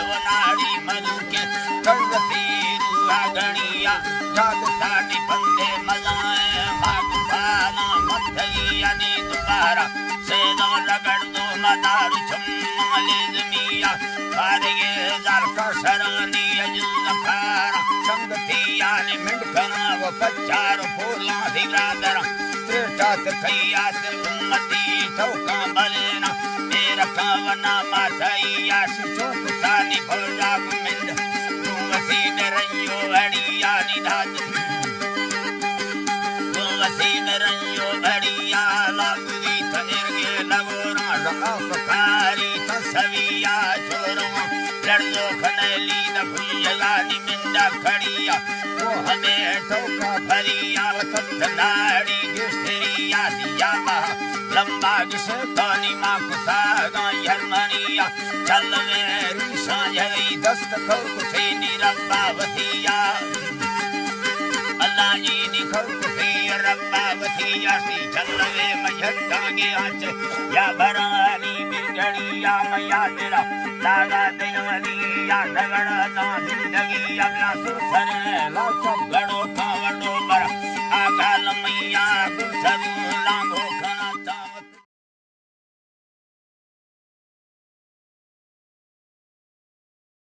वनाड़ी मधु के कर्वती रुआ गणिया जाग साड़ी बंदे मजाए भाग पाना मधैया नी दोबारा सेदो रगड़ दो मदार चुम्माले जमिया खारिये जार का शरानी अजुल खारा संगतिया ने मिंडकना वो कच्चार फूला दिरादरा त्रिटात खैया से उम्मती चौका बलेना मेरा कावना माथैया सुचोक सानी भोला गुमिंद तुमसी नरयो अड़िया निधाद तुमसी नरयो अड़िया लागुदी तनिर्गे लगोरा रकाफकारी तसविया छोरों लड़ो खनली नफुया निमिंदा खड़िया वो हमें ठोका भरिया वसंतनाड़ी गिस्teriया दिया महा लंबा जिसे तानी माँ कुसागा यरमनिया चल मेरी सांझी दस्त खौक से निरब्बा वसिया अल्लाह जी निखौक से रब्बा वसिया सी चल वे मझट्टा के आँच या भरानी बिगड़िया मैया तेरा लागा दिनवलिया नगड़ ना जिंदगी अगला सुसरे लाचो गड़ो कावड़ो पर आगाल मैया गुसरू लांगो